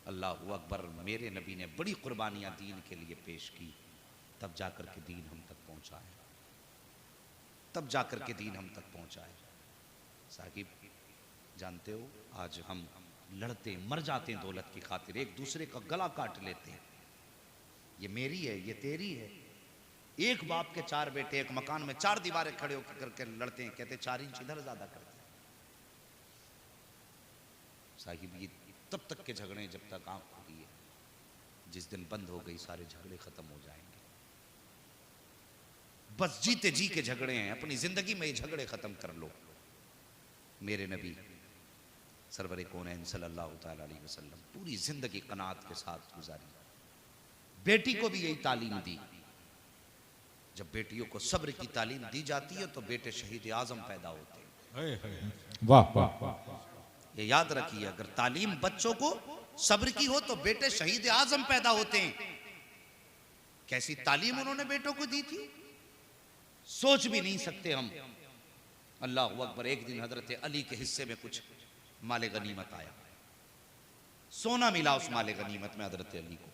अल्लाह अकबर, मेरे नबी ने बड़ी कुर्बानियाँ दीन के लिए पेश की, तब जाकर के दीन हम तक पहुँचा है, तब जाकर के दीन हम तक पहुँचा है। साहिब जानते हो, आज हम लड़ते मर जाते हैं दौलत की खातिर, एक दूसरे का गला काट लेते हैं, ये मेरी है, ये तेरी है। एक बाप के चार बेटे एक मकान में चार दीवारें खड़े होकर करके लड़ते हैं, कहते 4 इंच इधर ज्यादा करते हैं। साहिब ये तब तक के झगड़े हैं जब तक आंख खुली है, जिस दिन बंद हो गई सारे झगड़े खत्म हो जाएंगे। बस जीते जी के झगड़े हैं, अपनी जिंदगी में ये झगड़े खत्म कर लो। मेरे नबी सरवर कौनैन सल्लल्लाहु तआला अलैहि वसल्लम पूरी जिंदगी कनात के साथ गुजारी, बेटी को भी यही तालीम दी। जब बेटियों को सब्र की तालीम दी जाती है तो बेटे शहीद आजम पैदा होते हैं। वाह वाह वाह, ये याद रखिए, अगर तालीम बच्चों को सब्र की हो तो बेटे शहीद आजम पैदा होते हैं। कैसी तालीम उन्होंने बेटों को दी थी, सोच भी नहीं सकते हम। अल्लाह अकबर, एक दिन हजरत अली के हिस्से में कुछ माले गनीमत आया, सोना मिला उस माले गनीमत में हजरत अली को।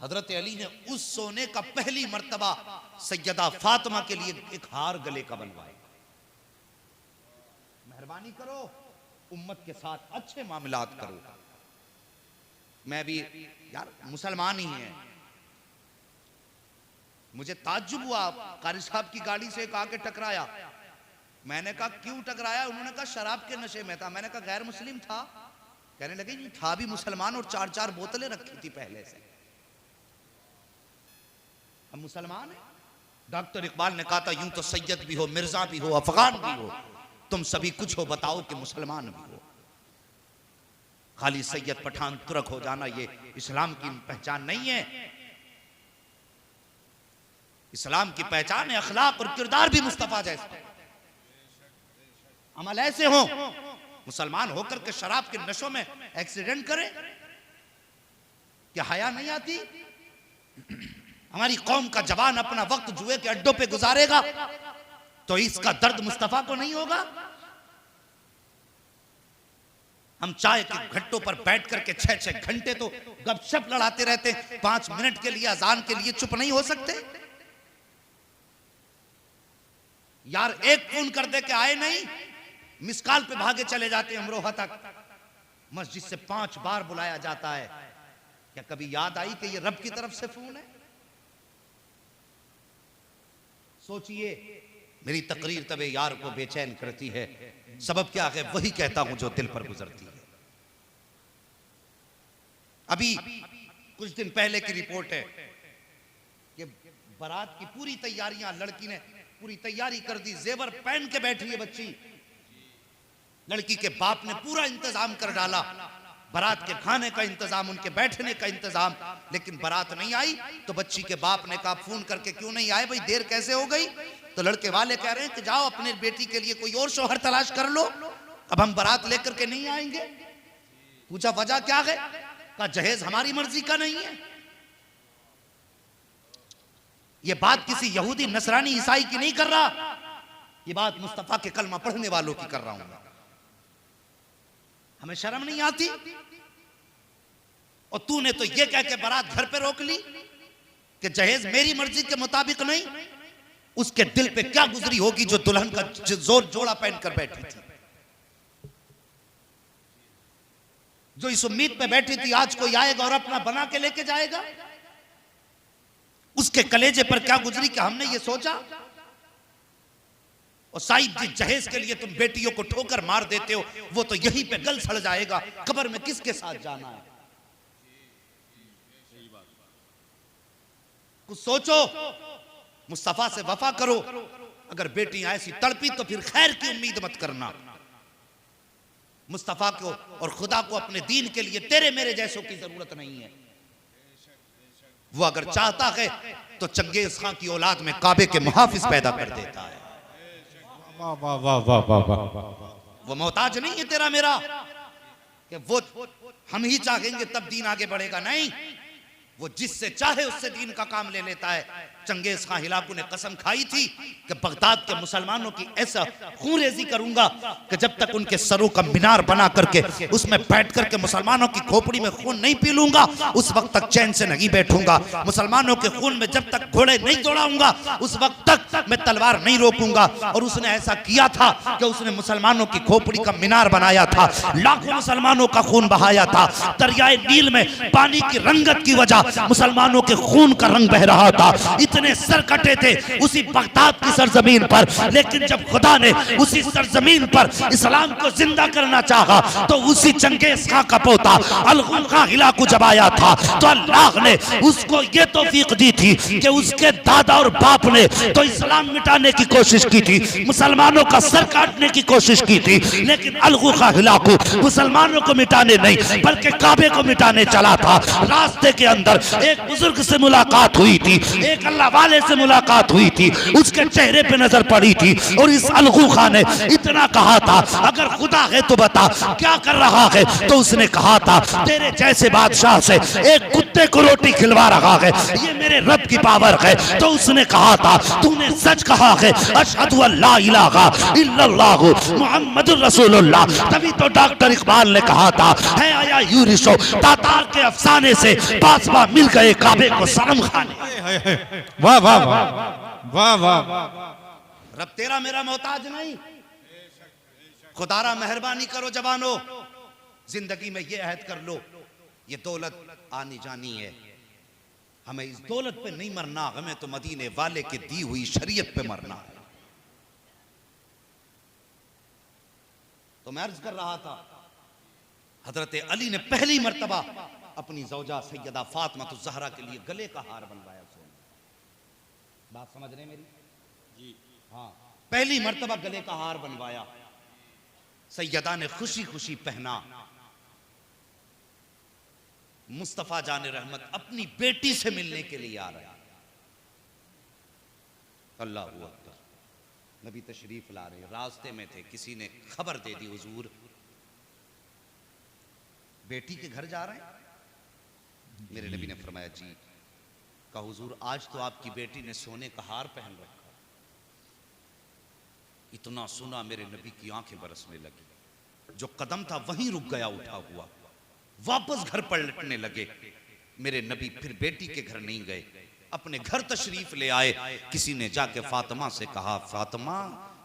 हजरत अली ने उस सोने का पहली मर्तबा सैयदा फातिमा के लिए एक हार गले का बनवाया। मेहरबानी करो, उम्मत के साथ अच्छे मामलात करो। मैं भी यार मुसलमान ही है, मुझे ताज्जुब हुआ, कारी साहब की गाड़ी से एक आके टकराया। मैंने कहा क्यों टकराया? उन्होंने कहा शराब के नशे में था। मैंने कहा गैर मुस्लिम था? कहने लगे नहीं था भी मुसलमान, और 4-4 बोतलें रखी थी पहले से। हम मुसलमान हैं। डॉक्टर इकबाल ने कहा था यूं तो सैयद भी हो, मिर्जा भी हो, अफगान भी हो, तुम सभी कुछ हो, बताओ कि मुसलमान भी हो। खाली सैयद पठान तुर्क हो जाना ये इस्लाम की पहचान नहीं है। इस्लाम की पहचान है अखलाक और किरदार भी मुस्तफा जैसा, अमल ऐसे हो। मुसलमान होकर के शराब के नशों में एक्सीडेंट करे, क्या हया नहीं आती? हमारी कौम का जवान अपना वक्त जुए के अड्डों पे गुजारेगा तो इसका दर्द मुस्तफा को नहीं होगा? हम चाय के घट्टों पर बैठ करके 6-6 घंटे तो गपशप लड़ाते रहते, 5 मिनट के लिए अजान के लिए चुप नहीं हो सकते? यार एक फोन कर दे के आए नहीं, मिस कॉल पे भागे चले जाते हैं अमरोहा तक। मस्जिद से 5 बार बुलाया जाता है, क्या कभी याद आई कि ये रब की तरफ से फोन है? सोचिए, मेरी तकरीर तबे यार को बेचैन करती है, सबब क्या है? वही कहता हूं जो दिल पर गुजरती है। अभी कुछ दिन पहले की रिपोर्ट है कि बारात की पूरी तैयारियां, लड़की ने पूरी तैयारी कर दी, जेवर पहन के बैठी है बच्ची। लड़की के बाप ने पूरा इंतजाम कर डाला, बारात के खाने का इंतजाम, उनके बैठने का इंतजाम, लेकिन बारात नहीं आई। तो बच्ची के बाप ने कहा फोन करके क्यों नहीं आए भाई, देर कैसे हो गई? तो लड़के वाले कह रहे हैं कि जाओ अपने बेटी के लिए कोई और शौहर तलाश कर लो, अब हम बारात लेकर के नहीं आएंगे। पूछा वजह क्या है? कहा जहेज हमारी मर्जी का नहीं है। ये बात किसी यहूदी नसरानी ईसाई की नहीं कर रहा, ये बात मुस्तफा के कलमा पढ़ने वालों की कर रहा हूं। हमें शर्म नहीं आती? और तूने तो ये कह के बारात घर पे रोक ली कि जहेज मेरी मर्जी के मुताबिक नहीं। उसके दिल पे क्या गुजरी होगी जो दुल्हन का जोर जोड़ा पहनकर बैठी थी, जो इस उम्मीद पे बैठी थी आज कोई आएगा और अपना बना के लेके जाएगा। उसके कलेजे पर क्या गुजरी कि हमने ये सोचा। और साहिब जी जहेज के लिए तुम बेटियों को ठोकर मार देते हो, वो तो यहीं पे गल सड़ जाएगा, कब्र में किसके साथ जाना है? कुछ सोचो, मुस्तफा से वफा करो। अगर बेटियां ऐसी तड़पी तो फिर खैर की उम्मीद मत करना। मुस्तफा को और खुदा को अपने दीन के लिए तेरे मेरे जैसों की जरूरत नहीं है। वो अगर चाहता है तो चंगेज खां की औलाद में काबे के मुहाफिज पैदा कर देता है। वाह वाह वाह वाह वाह वाह। वो मोहताज नहीं है तेरा मेरा कि वो हम ही चाहेंगे तब दीन आगे बढ़ेगा, नहीं। वो जिससे चाहे उससे दीन का काम ले लेता है। चंगेज खां हिलाकू ने कसम खाई थी कि बगदाद के मुसलमानों की ऐसा खूनरेजी करूंगा कि जब तक उनके सरों का मीनार बना करके उसमें बैठ करके मुसलमानों की खोपड़ी में खून नहीं पी लूंगा, उस वक्त तक चैन से नहीं बैठूंगा। मुसलमानों के खून में जब तक घोड़े नहीं दौड़ाऊंगा, उस वक्त तक मैं तलवार नहीं रोकूंगा। और उसने ऐसा किया था कि उसने मुसलमानों की खोपड़ी का मीनार बनाया था, लाखों मुसलमानों का खून बहाया था। दरियाए नील में पानी की रंगत की वजह मुसलमानों के खून का रंग बह रहा था। इतने सर कटे थे उसी बगदाद की सरजमीन पर, लेकिन जब खुदा ने उसी सरजमीन पर इस्लाम को जिंदा करना चाहा तो उसी चंगेज खां का पोता अलगुल खां हिलाकू जब आया था तो अल्लाह ने उसको ये तौफीक दी थी कि उसके दादा और बाप ने तो इस्लाम मिटाने की कोशिश की थी, मुसलमानों का सर काटने की कोशिश की थी, लेकिन अलगुल खां हिलाकू मुसलमानों को मिटाने नहीं बल्कि काबे को मिटाने चला था। रास्ते के अंदर एक बुजुर्ग से मुलाकात हुई थी, एक अल्लाह वाले से मुलाकात हुई थी, उसके चेहरे पे नजर पड़ी थी और इस अलगू खां ने इतना कहा था, अगर खुदा है तो बता क्या कर रहा है? तो उसने कहा था, तेरे जैसे बादशाह से एक कुत्ते को रोटी खिलवा रहा है, ये मेरे रब की पावर है। तो उसने कहा था, तूने सच कहा है, अशहदु अल्ला इलाहा इल्लल्लाहु मुहम्मदुर रसूलुल्लाह। तभी तो डॉक्टर इकबाल ने कहा था, है आया यूरिशो तातार के अफसाने से पासवा मिल गए काबे को सनम खाने। वाह वाह वाह वाह वाह। रब तेरा मेरा मोहताज नहीं। खुदारा मेहरबानी करो जवानों, जिंदगी में ये अहद कर लो, ये दौलत आनी जानी है, हमें इस दौलत पे नहीं मरना, हमें तो मदीने वाले की दी हुई शरीयत पे मरना है। तो मैं अर्ज कर रहा था, हजरत अली ने पहली मर्तबा अपनी जौजा सैयदा फातिमा तो ज़हरा के लिए गले का हार बनवाया। बात समझ रहे मेरी? जी हाँ, पहली मर्तबा गले का हार बनवाया। सैयदा ने खुशी खुशी पहना। मुस्तफा जाने रहमत अपनी बेटी से मिलने के लिए आ रहे। अल्लाह हू अकबर। नबी तशरीफ ला रहे, रास्ते में थे, किसी ने खबर दे दी, हुजूर बेटी के घर जा रहे हैं। मेरे नबी ने फरमाया जी। कहा हुजूर आज तो आपकी बेटी ने सोने का हार पहन रखा। इतना सुना मेरे नबी की आंखें बरसने लगी, जो कदम था वहीं रुक गया उठा हुआ, वापस घर पलटने लगे। मेरे नबी फिर बेटी के घर नहीं गए, अपने घर तशरीफ ले आए। किसी ने जाके फातिमा से कहा, फातिमा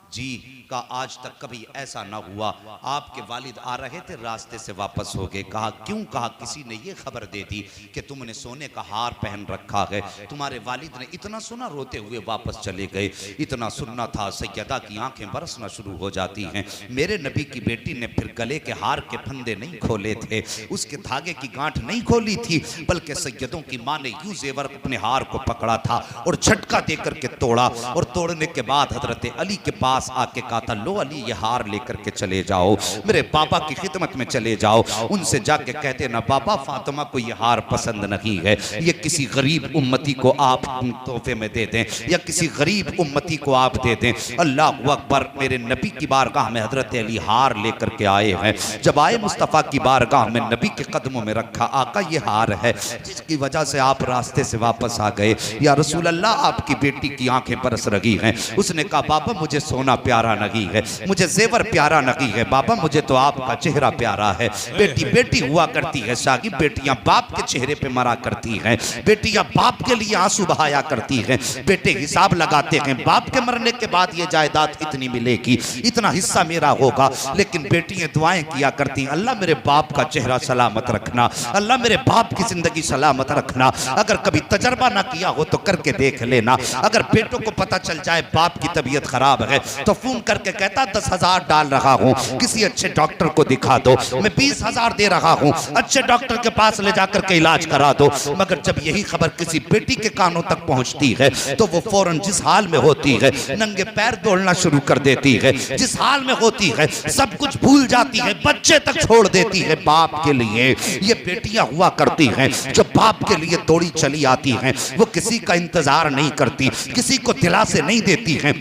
जी का आज तक कभी ऐसा ना हुआ, आपके वालिद आ रहे थे रास्ते से वापस हो गए। कहा क्यों? कहा किसी ने ये खबर दे दी कि तुमने सोने का हार पहन रखा है। तुम्हारे वालिद ने इतना सुना, रोते हुए वापस चले गए। इतना सुनना था, सैयदा की आंखें बरसना शुरू हो जाती हैं। मेरे नबी की बेटी ने फिर गले के हार के फंदे नहीं खोले थे, उसके धागे की गांठ नहीं खोली थी, बल्कि सैयदों की मां ने यूं जेवर अपने हार को पकड़ा था और झटका देकर के तोड़ा। और तोड़ने के बाद हजरत अली के पास आके कहा था, लो अली ये हार लेकर के चले जाओ, मेरे पापा की खिदमत में चले जाओ, उनसे जाके कहते ना पापा फातिमा को ये हार पसंद नहीं है, ये किसी गरीब उम्मती को आप तोहफे में दे दें या किसी गरीब उम्मती को आप दे दें। अल्लाह अकबर। मेरे नबी की बारगाह में हजरत अली हार लेकर के आए हैं। जब आए मुस्तफ़ा की बारगाह में, नबी के कदमों में रखा, आका ये हार है जिसकी वजह से आप रास्ते से वापस आ गए। या रसूल अल्लाह आपकी बेटी की आंखें बरस रही हैं। उसने कहा बाबा मुझे सोना प्यारा नहीं है, मुझे जेवर प्यारा नहीं है, बाबा मुझे तो आपका चेहरा प्यारा है। बेटी बेटी हुआ करती है साहिब, बेटियां बाप के चेहरे पे मरा करती हैं, बेटियां बाप के लिए आंसू बहाया करती हैं। बेटे हिसाब लगाते हैं बाप के मरने के बाद ये जायदाद इतनी मिलेगी, इतना हिस्सा मेरा होगा, लेकिन बेटियां दुआएं किया करती हैं, अल्लाह मेरे बाप का चेहरा सलामत रखना, अल्लाह मेरे बाप की जिंदगी सलामत रखना। अगर कभी तजर्बा ना किया हो तो करके देख लेना। अगर बेटों को पता चल जाए बाप की तबीयत खराब है तो फोन करके कहता 10,000 डाल रहा हूँ, किसी अच्छे डॉक्टर को दिखा दो, मैं 20,000 दे रहा हूँ, अच्छे डॉक्टर के पास ले जाकर के इलाज करा दो। मगर जब यही खबर किसी बेटी के कानों तक पहुँचती है तो वो फौरन जिस हाल में होती है नंगे पैर दौड़ना शुरू कर देती है, जिस हाल में होती है सब कुछ भूल जाती है, बच्चे तक छोड़ देती है बाप के लिए। ये बेटियां हुआ करती हैं जो बाप के लिए दौड़ी चली आती हैं, वो किसी का इंतजार नहीं करती, किसी को दिलासे नहीं देती हैं,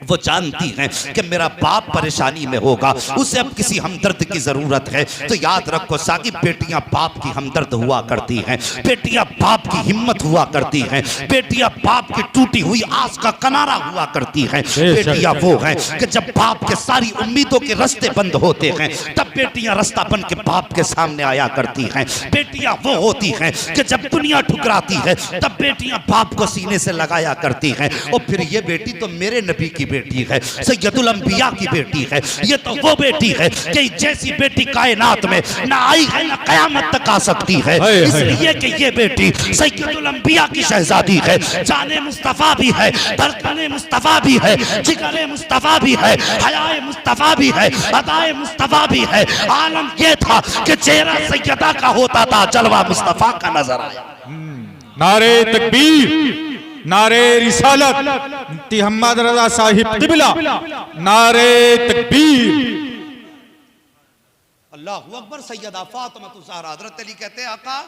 वो जानती हैं कि मेरा बाप परेशानी में होगा, उसे अब किसी हमदर्द की जरूरत है। तो याद रखो साकी, बेटियां बाप की हमदर्द हुआ करती हैं, बेटियां बाप की हिम्मत हुआ करती हैं, बेटियां बाप की टूटी हुई आस का किनारा हुआ करती हैं। बेटियां वो हैं कि जब बाप के सारी उम्मीदों के रास्ते बंद होते हैं तब बेटियां रास्ता बन के बाप के सामने आया करती हैं। बेटियां वो होती हैं कि जब दुनिया ठुकराती है तब बेटियां बाप को सीने से लगाया करती हैं। और फिर ये बेटी तो मेरे नबी की बेटी है, सैयदुल अंबिया की बेटी है। ये तो वो बेटी है कि जैसी बेटी कायनात में ना आई है ना कयामत तक आ सकती है, इसलिए कि ये बेटी सैयदुल अंबिया की शहजादी है। जाने मुस्तफा भी है, धड़कने मुस्तफा भी है, जिगरे मुस्तफा भी है, हयाए मुस्तफा भी है, अदाए मुस्तफा भी है। आलम ये था कि चेहरा सैयदा का होता था, जलवा मुस्तफा का नजर आया। नारे तकबीर, नारे रिसालत, मुफ्ती मोहम्मद रजा साहिब किबला, नारे तकबीर। अल्लाहु अकबर। सैयदा फातिमा ज़हरा हज़रत अली कहते हैं आका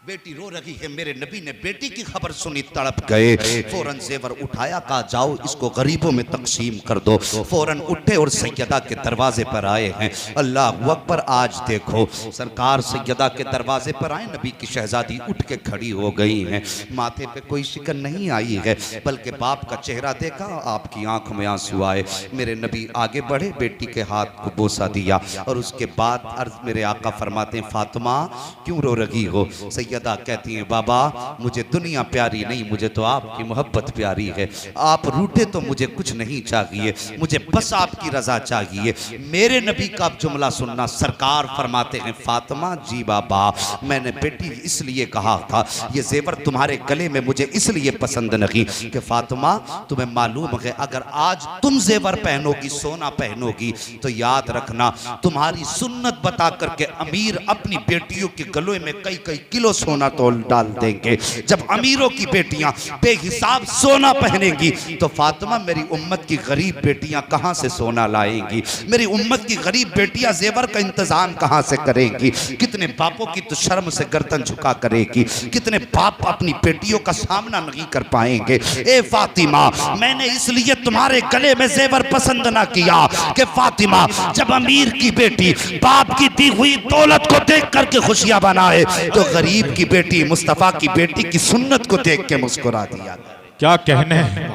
बेटी रो रही है। मेरे नबी ने बेटी की खबर सुनी, तड़प गए, फौरन जेवर उठाया, कहा जाओ इसको गरीबों में तकसीम कर दो। फौरन उठे और सैयदा के दरवाजे पर आए हैं। अल्लाह अकबर। आज देखो सरकार सैयदा के दरवाजे पर आए, नबी की शहजादी उठ के खड़ी हो गई हैं। माथे पे कोई शिकन नहीं आई है, बल्कि बाप का चेहरा देखा, आपकी आंख में आंसू आए। मेरे नबी आगे बढ़े, बेटी के हाथ को बोसा दिया और उसके बाद अर्ज मेरे आका फरमाते हैं, फातिमा क्यों रो रही हो? सैयदा कहती हैं, बाबा मुझे दुनिया प्यारी नहीं, मुझे तो आपकी मोहब्बत प्यारी है। आप रूठे तो मुझे कुछ नहीं चाहिए, मुझे बस आपकी रजा चाहिए। मेरे नबी का जुमला सुनना। सरकार फरमाते हैं, फातिमा जी बाबा, मैंने बेटी इसलिए कहा था, ये जेवर तुम्हारे गले में मुझे इसलिए पसंद नहीं कि फातिमा तुम्हें मालूम है अगर आज तुम जेवर पहनोगी, सोना पहनोगी, तो याद रखना तुम्हारी सुन्नत बता करके अमीर अपनी बेटियों के गलों में कई कई किलो सोना तोल डाल देंगे। जब अमीरों की बेटियां बेहिसाब सोना पहनेंगी तो फातिमा मेरी उम्मत की गरीब बेटियां कहां से सोना लाएंगी? मेरी उम्मत की गरीब बेटियां जेवर का इंतजाम कहां से करेंगी? कितने बापों की तो शर्म से गर्दन झुका करेगी, कितने बाप अपनी बेटियों का सामना नहीं कर पाएंगे। ए फातिमा, मैंने इसलिए तुम्हारे गले में जेवर पसंद ना किया कि फातिमा जब अमीर की बेटी बाप की दी हुई दौलत को देख करके खुशियां बनाए तो गरीब की बेटी मुस्तफा की बेटी की सुन्नत को देख के मुस्कुरा दिया। क्या कहने हैं।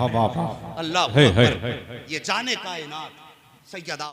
अल्लाह, ये जाने कायनात सैयदा